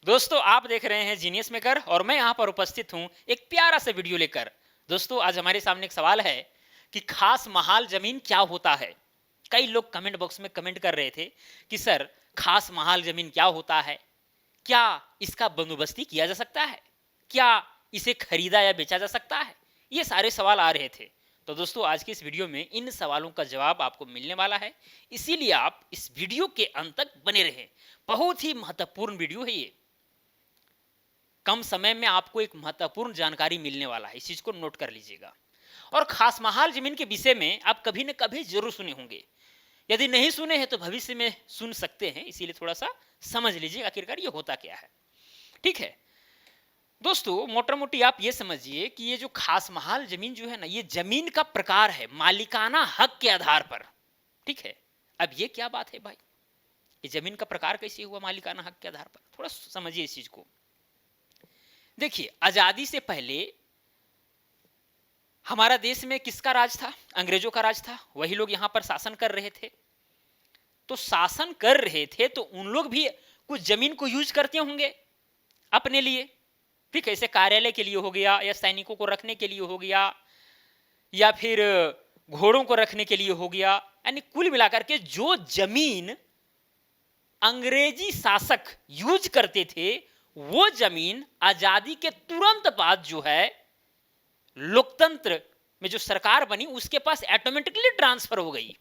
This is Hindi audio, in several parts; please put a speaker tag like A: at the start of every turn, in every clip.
A: दोस्तों आप देख रहे हैं जीनियस मेकर और मैं यहाँ पर उपस्थित हूँ एक प्यारा सा वीडियो लेकर। दोस्तों आज हमारे सामने एक सवाल है कि खास महाल जमीन क्या होता है। कई लोग कमेंट बॉक्स में कमेंट कर रहे थे कि सर खास महाल जमीन क्या होता है, क्या इसका बंदोबस्ती किया जा सकता है, क्या इसे खरीदा या बेचा जा सकता है। ये सारे सवाल आ रहे थे। तो दोस्तों आज की इस वीडियो में इन सवालों का जवाब आपको मिलने वाला है, इसीलिए आप इस वीडियो के अंत तक बने रहें। बहुत ही महत्वपूर्ण वीडियो है ये। कम समय में आपको एक महत्वपूर्ण जानकारी मिलने वाला है, इस चीज को नोट कर लीजिएगा। और खास महाल जमीन के विषय में आप कभी न कभी जरूर सुने होंगे, यदि नहीं सुने हैं तो भविष्य में सुन सकते हैं, इसीलिए थोड़ा सा समझ लीजिए आखिरकार ये होता क्या है। ठीक है दोस्तों, मोटा मोटी आप ये समझिए कि ये जो खास महाल जमीन जो है ना, ये जमीन का प्रकार है मालिकाना हक के आधार पर। ठीक है, अब ये क्या बात है भाई, ये जमीन का प्रकार कैसे हुआ मालिकाना हक के आधार पर, थोड़ा समझिए इस चीज को। देखिए आजादी से पहले हमारा देश में किसका राज था? अंग्रेजों का राज था। वही लोग यहां पर शासन कर रहे थे। तो शासन कर रहे थे तो उन लोग भी कुछ जमीन को यूज करते होंगे अपने लिए। ठीक है, ऐसे कार्यालय के लिए हो गया, या सैनिकों को रखने के लिए हो गया, या फिर घोड़ों को रखने के लिए हो गया। यानी कुल मिलाकर के जो जमीन अंग्रेजी शासक यूज करते थे वो जमीन आजादी के तुरंत बाद जो है लोकतंत्र में जो सरकार बनी उसके पास ऑटोमेटिकली ट्रांसफर हो गई।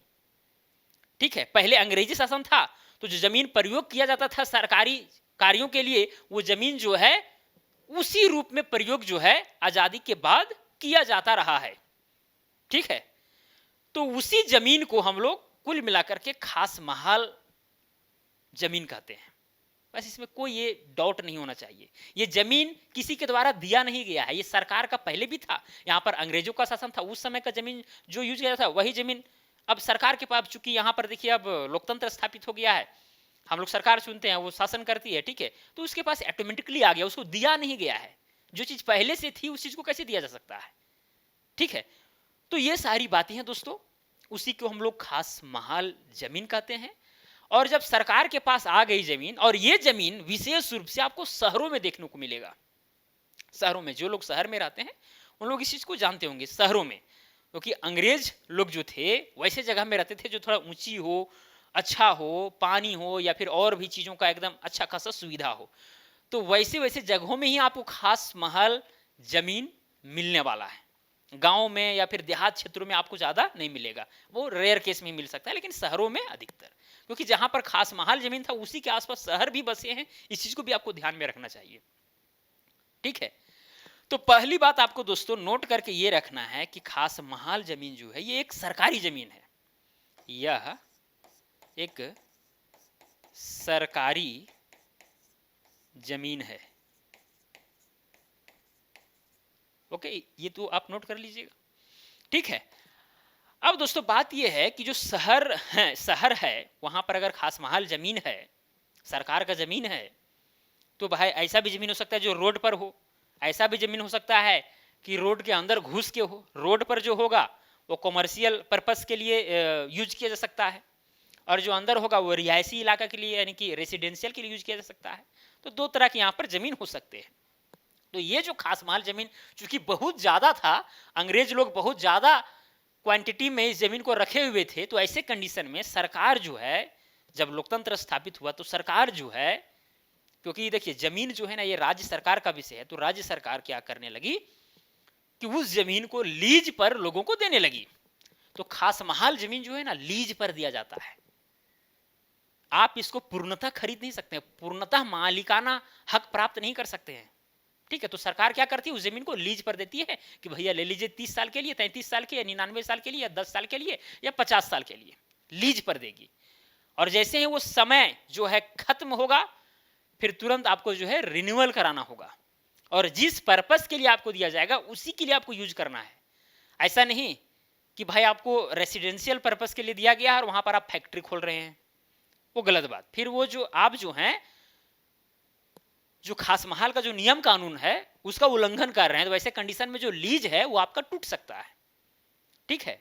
A: ठीक है, पहले अंग्रेजी शासन था तो जो जमीन प्रयोग किया जाता था सरकारी कार्यों के लिए, वो जमीन जो है उसी रूप में प्रयोग जो है आजादी के बाद किया जाता रहा है। ठीक है, तो उसी जमीन को हम लोग कुल मिलाकर के खास महाल जमीन कहते हैं। बस इसमें कोई ये डाउट नहीं होना चाहिए। ये जमीन किसी के द्वारा दिया नहीं गया है, ये सरकार का पहले भी था। यहाँ पर अंग्रेजों का शासन था, उस समय का जमीन जो यूज किया था वही जमीन अब सरकार के पास, चूंकि यहाँ पर देखिए अब लोकतंत्र स्थापित हो गया है, हम लोग सरकार चुनते हैं, वो शासन करती है। ठीक है, तो उसके पास ऑटोमेटिकली आ गया, उसको दिया नहीं गया है। जो चीज पहले से थी उस चीज को कैसे दिया जा सकता है? ठीक है, तो ये सारी बातें हैं दोस्तों, उसी को हम लोग खास महाल जमीन कहते हैं। और जब सरकार के पास आ गई जमीन, और ये जमीन विशेष रूप से आपको शहरों में देखने को मिलेगा। शहरों में जो लोग शहर में रहते हैं उन लोग इस चीज को जानते होंगे। शहरों में क्योंकि अंग्रेज लोग जो थे वैसे जगह में रहते थे जो थोड़ा ऊंची हो, अच्छा हो, पानी हो, या फिर और भी चीजों का एकदम अच्छा खासा सुविधा हो। तो वैसे वैसे जगहों में ही आपको खास महल जमीन मिलने वाला है। गांव में या फिर देहात क्षेत्रों में आपको ज्यादा नहीं मिलेगा, वो रेयर केस में मिल सकता है, लेकिन शहरों में अधिकतर, क्योंकि जहां पर खास महाल जमीन था उसी के आसपास शहर भी बसे हैं। इस चीज को भी आपको ध्यान में रखना चाहिए। ठीक है, तो पहली बात आपको दोस्तों नोट करके ये रखना है कि खास महाल जमीन जो है ये एक सरकारी जमीन है। यह एक सरकारी जमीन है। ओके, ये तो आप नोट कर लीजिएगा। ठीक है, अब दोस्तों बात यह है कि जो शहर है वहां पर अगर खास महाल जमीन है, सरकार का जमीन है, तो भाई ऐसा भी जमीन हो सकता है जो रोड पर हो, ऐसा भी जमीन हो सकता है कि रोड के अंदर घुस के हो। रोड पर जो होगा वो कॉमर्शियल पर्पस के लिए यूज किया जा सकता है, और जो अंदर होगा वो रिहायशी इलाका के लिए यानी कि रेसिडेंशियल के लिए यूज किया जा सकता है। तो दो तरह के यहाँ पर जमीन हो सकते हैं। तो ये जो खास महाल जमीन चूंकि बहुत ज्यादा था, अंग्रेज लोग बहुत ज्यादा क्वांटिटी में इस जमीन को रखे हुए थे, तो ऐसे कंडीशन में सरकार जो है, जब लोकतंत्र स्थापित हुआ तो सरकार जो है, क्योंकि देखिए जमीन जो है ना ये राज्य सरकार का विषय है, तो राज्य सरकार क्या करने लगी कि उस जमीन को लीज पर लोगों को देने लगी। तो खास महाल जमीन जो है ना लीज पर दिया जाता है। आप इसको पूर्णतः खरीद नहीं सकते, पूर्णतः मालिकाना हक प्राप्त नहीं कर सकते हैं। ठीक है, तो सरकार क्या करती है, उस जमीन को लीज पर देती है कि भैया ले लीजिए 30 साल के लिए, 33 साल के, या 99 साल के लिए, या 10 साल के लिए, या 50 साल के लिए लीज पर देगी। और जैसे ही वो समय जो है खत्म होगा, फिर तुरंत आपको जो है रिन्यूअल कराना होगा, और जिस पर्पस के लिए आपको दिया जाएगा उसी के लिए आपको यूज करना है। ऐसा नहीं कि भाई आपको रेसिडेंशियल पर्पस के लिए दिया गया और वहां पर आप फैक्ट्री खोल रहे हैं, वो गलत बात। फिर वो जो आप जो हैं जो खास महाल का जो नियम कानून है उसका उल्लंघन कर रहे हैं, तो वैसे कंडीशन में जो लीज है वो आपका टूट सकता है। ठीक है,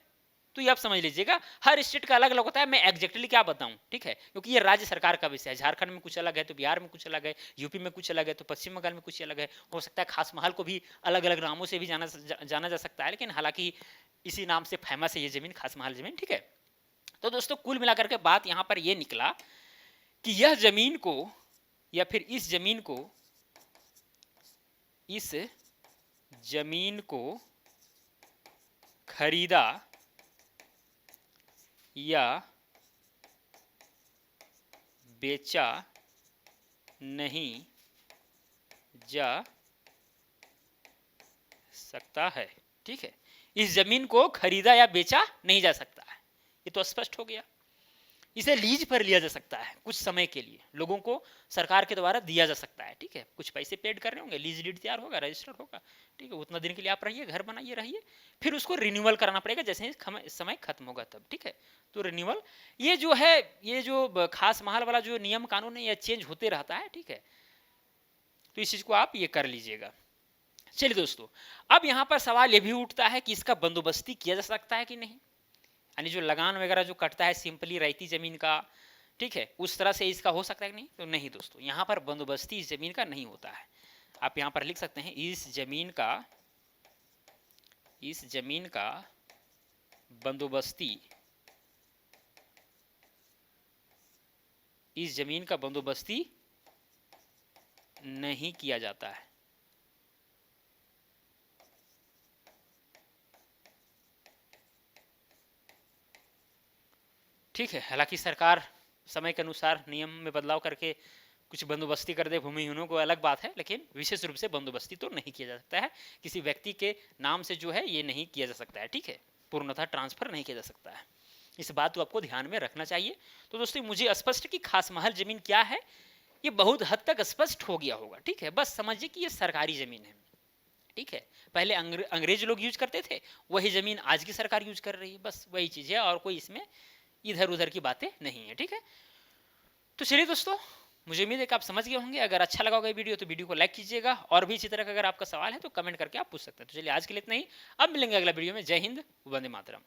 A: तो ये आप समझ लीजिएगा हर स्टेट का अलग अलग होता है, मैं एग्जैक्टली क्या बताऊं, ठीक है, क्योंकि ये राज्य सरकार का विषय है। झारखंड में कुछ अलग है तो बिहार में कुछ अलग है, यूपी में कुछ अलग है तो पश्चिम बंगाल में कुछ अलग है, हो सकता है खास महल को भी अलग अलग नामों से भी जाना जा सकता है, लेकिन हालांकि इसी नाम से फेमस है ये जमीन, खास महल जमीन, ठीक है। तो दोस्तों कुल मिलाकर के बात यहां पर ये निकला कि यह जमीन को या फिर इस जमीन को खरीदा या बेचा नहीं जा सकता है, ठीक है। इस जमीन को खरीदा या बेचा नहीं जा सकता है, ये तो स्पष्ट हो गया। इसे लीज पर लिया जा सकता है, कुछ समय के लिए लोगों को सरकार के द्वारा दिया जा सकता है, ठीक है। कुछ पैसे पेड कर रहे होंगे, लीज डीड तैयार होगा, रजिस्टर होगा, ठीक है। उतना दिन के लिए आप रहिए, घर बनाइए, रहिए, फिर उसको रिन्यूअल कराना पड़ेगा जैसे समय खत्म होगा तब, ठीक है। तो रिन्यूअल ये जो है, ये जो खास महल वाला जो नियम कानून है, यह चेंज होते रहता है, ठीक है। तो इस चीज को आप ये कर लीजिएगा। चलिए दोस्तों, अब यहां पर सवाल ये भी उठता है कि इसका बंदोबस्ती किया जा सकता है कि नहीं, यानी जो लगान वगैरह जो कटता है सिंपली रहती जमीन का, ठीक है, उस तरह से इसका हो सकता है कि नहीं। तो नहीं दोस्तों, यहां पर बंदोबस्ती इस जमीन का नहीं होता है। आप यहां पर लिख सकते हैं इस जमीन का बंदोबस्ती, इस जमीन का बंदोबस्ती नहीं किया जाता है, ठीक है। हालांकि सरकार समय के अनुसार नियम में बदलाव करके कुछ बंदोबस्ती कर दे भूमिहीनों को, अलग बात है, लेकिन विशेष रूप से बंदोबस्ती तो नहीं किया जा सकता है, किसी व्यक्ति के नाम से जो है ये नहीं किया जा सकता है, ठीक है। पूर्णतः ट्रांसफर नहीं किया जा सकता है, इस बात को आपको ध्यान में रखना चाहिए। तो दोस्तों मुझे स्पष्ट कि खास महल जमीन क्या है ये बहुत हद तक स्पष्ट हो गया होगा, ठीक है। बस समझिए कि ये सरकारी जमीन है, ठीक है। पहले अंग्रेज लोग यूज करते थे, वही जमीन आज की सरकार यूज कर रही है, बस वही चीज है, और कोई इसमें इधर उधर की बातें नहीं है, ठीक है। तो चलिए दोस्तों, मुझे उम्मीद है कि आप समझ गए होंगे। अगर अच्छा लगा होगा वीडियो तो वीडियो को लाइक कीजिएगा, और भी इसी तरह का अगर आपका सवाल है तो कमेंट करके आप पूछ सकते हैं। तो चलिए आज के लिए इतना ही, अब मिलेंगे अगला वीडियो में। जय हिंद, वंदे मातरम।